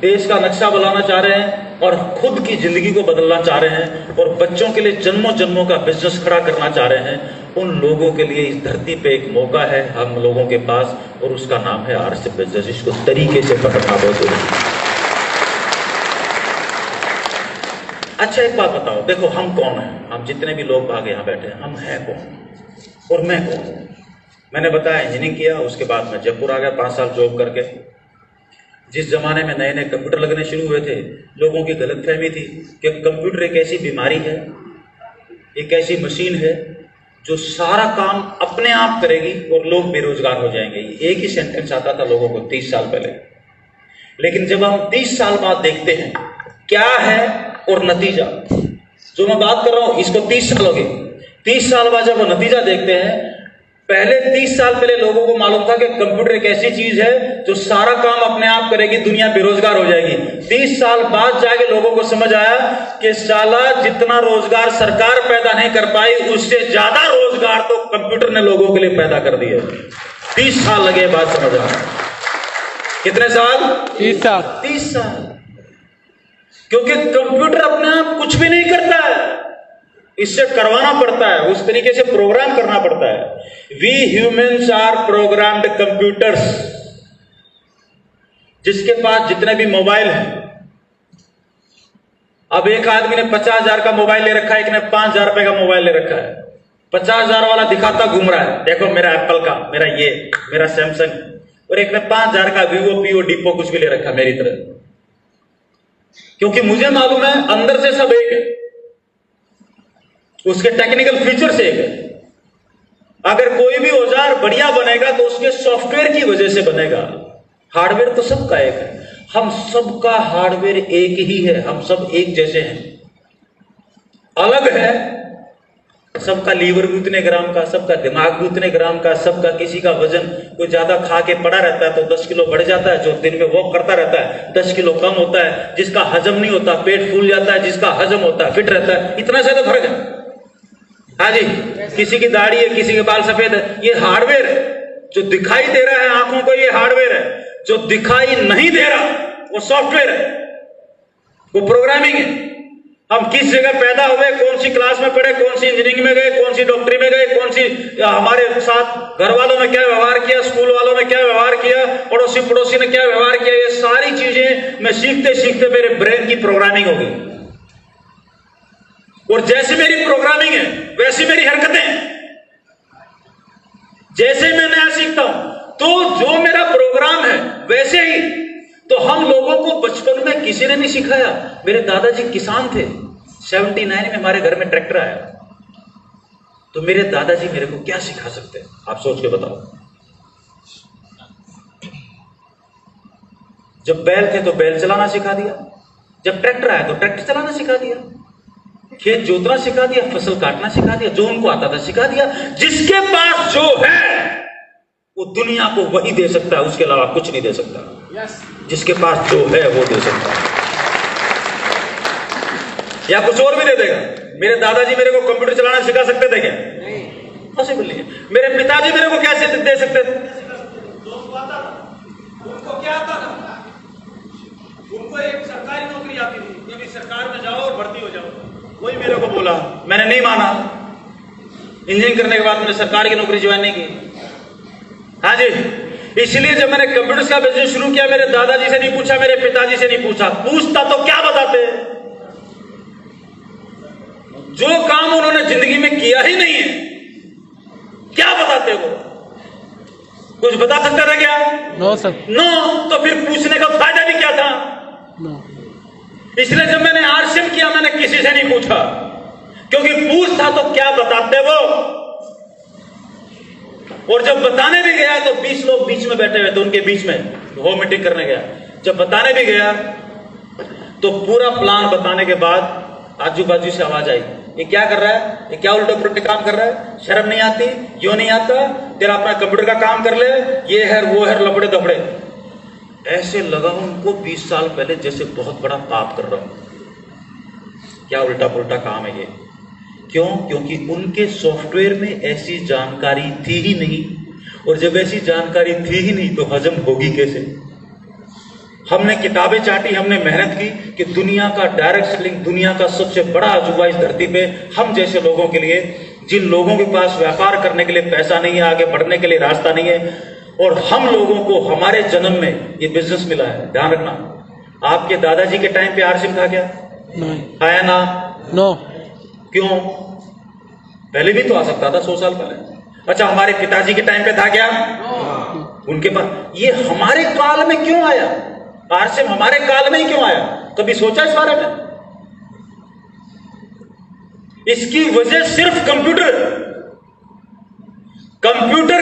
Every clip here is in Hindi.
देश का नक्शा बनाना चाह रहे हैं और खुद की जिंदगी को बदलना चाह रहे हैं और बच्चों के लिए जन्मों जन्मों का बिजनेस खड़ा करना चाह रहे हैं, उन लोगों के लिए इस धरती पे एक मौका है हम लोगों के पास, और उसका नाम है आरएसएस बिजनेस। इसको तरीके से पकड़ना बहुत जरूरी है। अच्छा एक बात बताओ, देखो हम कौन हैं? हम जितने भी लोग भाग यहाँ बैठे हैं, हम हैं कौन और मैं कौन? मैंने बताया इंजीनियरिंग किया, उसके बाद मैं जयपुर आ गया 5 साल जॉब करके। जिस जमाने में नए नए कंप्यूटर लगने शुरू हुए थे, लोगों की गलतफहमी थी कि कंप्यूटर एक ऐसी बीमारी है, एक ऐसी मशीन है जो सारा काम अपने आप करेगी और लोग बेरोजगार हो जाएंगे। एक ही सेंटेंस आता था लोगों को 30 साल पहले। लेकिन जब हम 30 साल बाद देखते हैं क्या है और नतीजा, जो मैं बात कर रहा हूं इसको 30 साल हो गए, 30 साल बाद जब वो नतीजा देखते हैं, पहले 30 साल पहले लोगों को मालूम था कि कंप्यूटर एक ऐसी चीज है जो सारा काम अपने आप करेगी, दुनिया बेरोजगार हो जाएगी। 30 साल बाद जाके लोगों को समझ आया कि साला जितना रोजगार सरकार पैदा नहीं कर पाई, उससे ज्यादा रोजगार तो कंप्यूटर ने लोगों के लिए पैदा कर दिया। 30 साल लगे बात समझ आना। कितने साल? 30 साल। 30 साल। क्योंकि कंप्यूटर अपने आप कुछ भी नहीं करता है, इससे करवाना पड़ता है, उस तरीके से प्रोग्राम करना पड़ता है। We humans are programmed computers. जिसके पास जितने भी मोबाइल हैं, अब एक आदमी ने 50,000 का मोबाइल ले रखा है, एक ने 5,000 रुपए का मोबाइल ले रखा है। 50,000 वाला दिखाता घूम रहा है, देखो मेरा एप्पल का, मेरा सैमसंग, और एक ने 5,000 का वीवो पीओ डिपो कुछ भी ले रखा मेरी तरह। क्योंकि मुझे मालूम है अंदर से सब एक है, उसके टेक्निकल फीचर से एक है। अगर कोई भी औजार बढ़िया बनेगा तो उसके सॉफ्टवेयर की वजह से बनेगा। हार्डवेयर तो सबका एक है, हम सबका हार्डवेयर एक ही है, हम सब एक जैसे हैं। अलग है, सबका लीवर भी उतने ग्राम का, सबका दिमाग भी उतने ग्राम का, सबका किसी का वजन, कोई ज्यादा खा के पड़ा रहता है तो 10 किलो बढ़ जाता है, जो दिन में वॉक करता रहता है 10 किलो कम होता है, जिसका हजम नहीं होता पेट फूल जाता है, जिसका हजम होता है फिट रहता है। इतना सा तो फर्क है। हाँ जी, किसी की दाढ़ी है, किसी के बाल सफेद है, ये हार्डवेयर है। जो दिखाई दे रहा है आंखों को, ये हार्डवेयर है। जो दिखाई नहीं दे रहा वो सॉफ्टवेयर है, वो प्रोग्रामिंग है। हम किस जगह पैदा हुए, कौन सी क्लास में पढ़े, कौन सी इंजीनियरिंग में गए, कौन सी डॉक्टरी में गए, कौन सी हमारे साथ घर वालों ने क्या व्यवहार किया, स्कूल वालों ने क्या व्यवहार किया, पड़ोसी पड़ोसी ने क्या व्यवहार किया, ये सारी चीजें मैं सीखते सीखते मेरे ब्रेन की प्रोग्रामिंग हो गई। और जैसे मेरी प्रोग्रामिंग है वैसी मेरी हरकतें। जैसे मैं नया सीखता हूं तो जो मेरा प्रोग्राम है वैसे ही। तो हम लोगों को बचपन में किसी ने नहीं सिखाया। मेरे दादाजी किसान थे, 79 में हमारे घर में ट्रैक्टर आया, तो मेरे दादाजी मेरे को क्या सिखा सकते हैं? आप सोच के बताओ। जब बैल थे तो बैल चलाना सिखा दिया, जब ट्रैक्टर आया तो ट्रैक्टर चलाना सिखा दिया, खेत जोतना सिखा दिया, फसल काटना सिखा दिया, जो उनको आता था सिखा दिया। जिसके पास जो है वो दुनिया को वही दे सकता है, उसके अलावा कुछ नहीं दे सकता। जिसके पास जो है वो दे सकता है, या कुछ और भी दे देगा। मेरे दादाजी मेरे को कंप्यूटर चलाना सिखा सकते थे क्या? पॉसिबल नहीं है। मेरे पिताजी मेरे को कैसे दे सकते थे? उनको क्या आता था? उनको एक सरकारी नौकरी आती थी, क्योंकि सरकार में जाओ और भर्ती हो जाओ। वही मेरे को बोला, मैंने नहीं माना। इंजीनियरिंग करने के बाद मैंने सरकार की नौकरी ज्वाइन नहीं की। हाँ जी, इसलिए जब मैंने कंप्यूटर का बिजनेस शुरू किया, मेरे दादाजी से नहीं पूछा, मेरे पिताजी से नहीं पूछा। पूछता तो क्या बताते? जो काम उन्होंने जिंदगी में किया ही नहीं है, क्या बताते वो? कुछ बता सकते थे क्या? No sir. नो, तो फिर पूछने का फायदा भी क्या था? नो। इसलिए जब मैंने आरसीएम किया, मैंने किसी से नहीं पूछा, क्योंकि पूछता तो क्या बताते वो। और जब बताने भी गया तो 20 लोग बीच में बैठे हुए थे, उनके बीच में वो मीटिंग करने गया। जब बताने भी गया तो पूरा प्लान बताने के बाद आजू बाजू से आवाज आई, ये क्या कर रहा है, ये क्या उल्टे पुल्टे काम कर रहा है, शर्म नहीं आती, क्यों नहीं आता, तेरा अपना कंप्यूटर का काम कर ले, ये है वो है, लपड़े दपड़े। ऐसे लगा उनको 20 साल पहले जैसे बहुत बड़ा पाप कर रहा हूं। क्या उल्टा पुल्टा काम है ये? क्यों? क्योंकि उनके सॉफ्टवेयर में ऐसी जानकारी थी ही नहीं, और जब ऐसी जानकारी थी ही नहीं तो हजम होगी कैसे? हमने किताबें चाटी, हमने मेहनत की कि दुनिया का डायरेक्ट सेलिंग दुनिया का सबसे बड़ा अजूबा इस धरती पे हम जैसे लोगों के लिए, जिन लोगों के पास व्यापार करने के लिए पैसा नहीं है, आगे बढ़ने के लिए रास्ता नहीं है, और हम लोगों को हमारे जन्म में ये बिजनेस मिला है। ध्यान रखना, आपके दादाजी के टाइम पे आरसिम था क्या? नहीं। आया ना? नो। क्यों? पहले भी तो आ सकता था, 100 साल पहले। अच्छा, हमारे पिताजी के टाइम पे था क्या? उनके पास। ये हमारे काल में क्यों आया? आरसिम हमारे काल में ही क्यों आया? कभी सोचा इस बारे में? इसकी वजह सिर्फ कंप्यूटर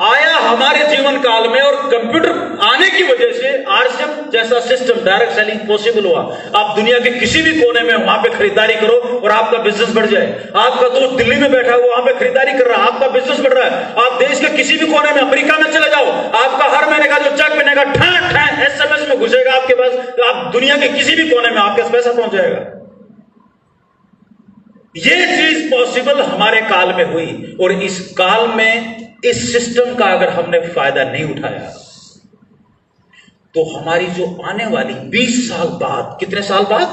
आया हमारे जीवन काल में, और कंप्यूटर आने की वजह से आरसिम जैसा सिस्टम, डायरेक्ट सेलिंग पॉसिबल हुआ। आप दुनिया के किसी भी कोने में वहां पे खरीदारी करो और आपका बिजनेस बढ़ जाए। आपका दोस्त दिल्ली में बैठा हुआ वहां पे खरीदारी कर रहा है, आपका बिजनेस बढ़ रहा है। आप देश के किसी भी कोने में, अमेरिका में चले जाओ, आपका हर महीने का जो चेक बनेगा ठा SMS में घुसेगा आपके पास, तो आप दुनिया के किसी भी कोने में आपके पास पैसा पहुंच जाएगा। ये चीज पॉसिबल हमारे काल में हुई, और इस काल में इस सिस्टम का अगर हमने फायदा नहीं उठाया तो हमारी जो आने वाली 20 साल बाद, कितने साल बाद?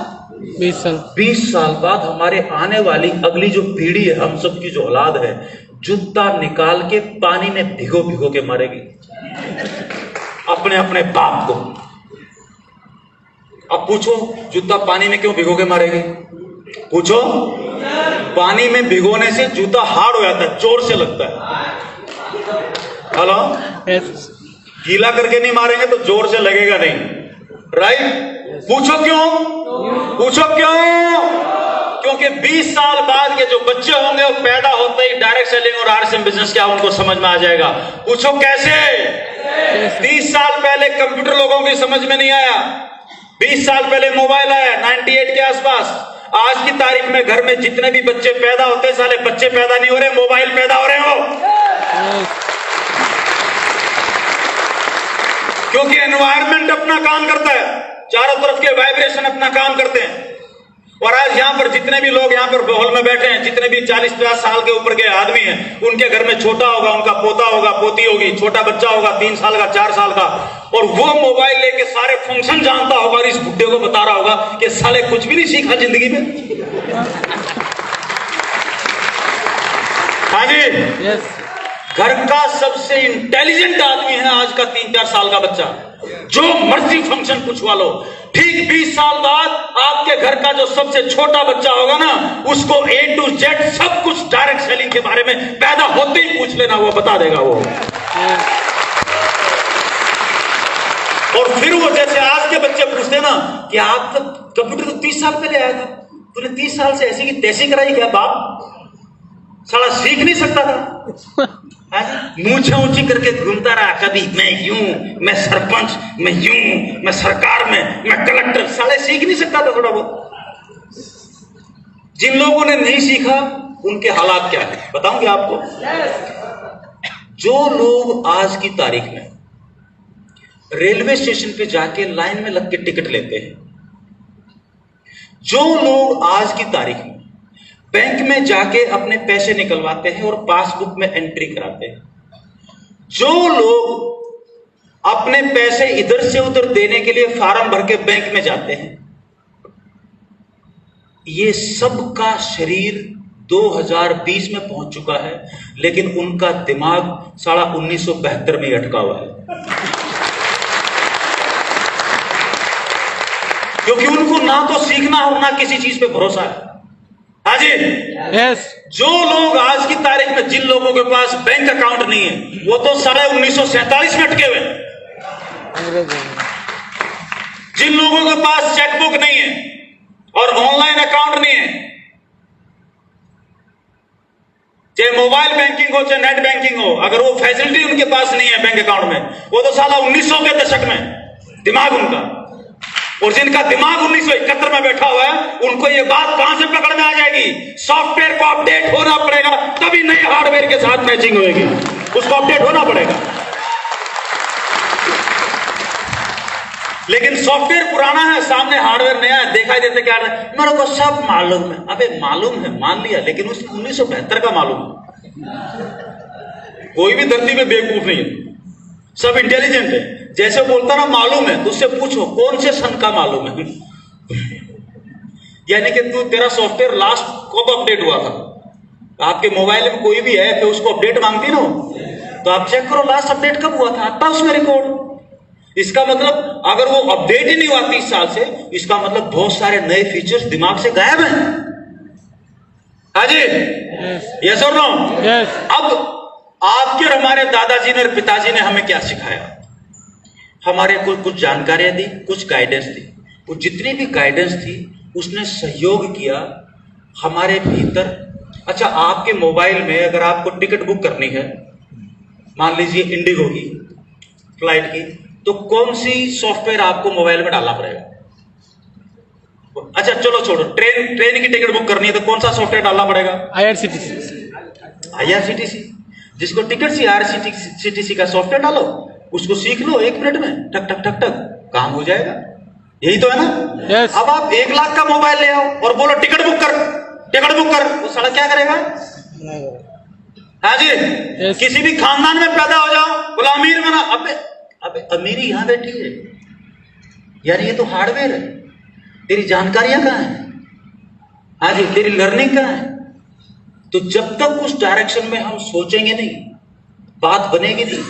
20 साल बाद हमारे आने वाली अगली जो पीढ़ी है, हम सब की जो औलाद है, जूता निकाल के पानी में भिगो भिगो के मारेगी अपने अपने बाप को। अब पूछो, जूता पानी में क्यों भिगो के मारेगी? पूछो। पानी में भिगोने से जूता हार्ड हो जाता है, जोर से लगता है। हेलो, गीला करके नहीं मारेंगे तो जोर से लगेगा नहीं, राइट? पूछो क्यों? पूछो क्यों? क्योंकि 20 साल बाद के जो बच्चे होंगे वो पैदा होते ही डायरेक्ट सेलिंग और आरसिम बिजनेस क्या उनको समझ में आ जाएगा। पूछो कैसे? 30 साल पहले कंप्यूटर लोगों की समझ में नहीं आया, 20 साल पहले मोबाइल आया 98 के आसपास। आज की तारीख में घर में जितने भी बच्चे पैदा होते, साले बच्चे पैदा नहीं हो रहे, मोबाइल पैदा हो रहे हो। क्योंकि एनवायरनमेंट अपना काम करता है, चारों तरफ के वाइब्रेशन अपना काम करते हैं। और आज यहां पर जितने भी लोग यहां पर हॉल में बैठे हैं, जितने भी 40-50 साल के ऊपर के आदमी हैं, उनके घर में छोटा होगा, उनका पोता होगा, पोती होगी, छोटा बच्चा होगा 3 साल का, 4 साल का, और वो मोबाइल लेके सारे फंक्शन जानता होगा और इस बुड्ढे को बता रहा होगा कि साले कुछ भी नहीं सीखा जिंदगी में। हाँ जी, घर का सबसे इंटेलिजेंट आदमी है आज का 3-4 साल का बच्चा, जो मर्जी फंक्शन पूछवा लो। ठीक 20 साल बाद आपके घर का जो सबसे छोटा बच्चा होगा ना, उसको A to Z सब कुछ डायरेक्ट सेलिंग के बारे में पैदा होते ही पूछ लेना, वो बता देगा वो। और फिर वो जैसे आज के बच्चे पूछते ना कि आप तो कंप्यूटर तो 30 साल पहले आया था, तूने 30 साल से ऐसी की तैसी कराई क्या बाप? साला सीख नहीं सकता था, मूंछें ऊंची करके घूमता रहा, कभी मैं यूं, मैं सरपंच, मैं यूं, मैं सरकार में, मैं कलेक्टर। साले सीख नहीं सकता था थोड़ा बहुत। जिन लोगों ने नहीं सीखा उनके हालात क्या है बताऊंगे आपको। जो लोग आज की तारीख में रेलवे स्टेशन पे जाके लाइन में लग के टिकट लेते हैं, जो लोग आज की तारीख में बैंक में जाके अपने पैसे निकलवाते हैं और पासबुक में एंट्री कराते हैं, जो लोग अपने पैसे इधर से उधर देने के लिए फार्म भर के बैंक में जाते हैं, ये सब का शरीर 2020 में पहुंच चुका है, लेकिन उनका दिमाग साला 1972 में अटका हुआ है। क्योंकि उनको ना तो सीखना और ना किसी चीज पे भरोसा है। हाँ जी, यस। जो लोग आज की तारीख में, जिन लोगों के पास बैंक अकाउंट नहीं है, वो तो साढ़े 1947 में अटके हुए। जिन लोगों के पास चेकबुक नहीं है और ऑनलाइन अकाउंट नहीं है, चाहे मोबाइल बैंकिंग हो चाहे नेट बैंकिंग हो, अगर वो फैसिलिटी उनके पास नहीं है बैंक अकाउंट में, वो तो साला 1900 के दशक में दिमाग उनका। और जिनका दिमाग 1971 में बैठा हुआ है, उनको ये बात कहां से पकड़ में आ जाएगी? सॉफ्टवेयर को अपडेट होना पड़ेगा, तभी नए हार्डवेयर के साथ मैचिंग होगी, उसको अपडेट होना पड़ेगा। लेकिन सॉफ्टवेयर पुराना है, सामने हार्डवेयर नया है, दिखाई देते क्या है, मेरे को सब मालूम है। अबे मालूम है, मान लिया, लेकिन उसको 1972 का मालूम है। कोई भी धरती में बेवकूफ नहीं है, सब इंटेलिजेंट है। जैसे बोलता ना मालूम है, तो उससे पूछो कौन से सन का मालूम है। यानी कि तेरा सॉफ्टवेयर लास्ट कब अपडेट हुआ था। आपके मोबाइल में कोई भी ऐप है, उसको अपडेट मांगती ना, तो आप चेक करो लास्ट अपडेट कब हुआ था, आता उसमें रिकॉर्ड। इसका मतलब अगर वो अपडेट ही नहीं हुआ 30 साल से, इसका मतलब बहुत सारे नए फीचर्स दिमाग से गायब हैं। हाँ जी, यस और नो? यस। अब आपके और हमारे दादाजी ने और पिताजी ने हमें क्या सिखाया? हमारे को कुछ जानकारियां दी, कुछ गाइडेंस दी। वो जितनी भी गाइडेंस थी उसने सहयोग किया हमारे भीतर। अच्छा, आपके मोबाइल में अगर आपको टिकट बुक करनी है, मान लीजिए इंडिगो की फ्लाइट की, तो कौन सी सॉफ्टवेयर आपको मोबाइल में डालना पड़ेगा? अच्छा चलो छोड़ो, ट्रेन की टिकट बुक करनी है तो कौन सा सॉफ्टवेयर डालना पड़ेगा? IRCTC। जिसको टिकट सी IRCTC का सॉफ्टवेयर डालो, उसको सीख लो 1 मिनट में, टक टक टक टक काम हो जाएगा। यही तो है ना? Yes। अब आप 1 लाख का मोबाइल ले आओ और बोलो टिकट बुक कर, टिकट बुक कर, वो साला क्या करेगा? हाँ जी। Yes। किसी भी खानदान में पैदा हो जाओ, बोला अमीर बना, अबे अमीरी यहां बैठी है यार, ये तो हार्डवेयर है। तेरी जानकारियां कहां है? हाँ जी, तेरी लर्निंग कहां है? तो जब तक उस डायरेक्शन में हम सोचेंगे नहीं, बात बनेगी नहीं।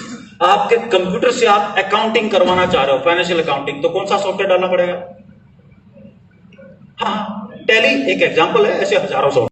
आपके कंप्यूटर से आप अकाउंटिंग करवाना चाह रहे हो, फाइनेंशियल अकाउंटिंग, तो कौन सा सॉफ्टवेयर डालना पड़ेगा? हाँ, टैली एक एग्जांपल है, ऐसे हजारों सॉफ्टवेयर।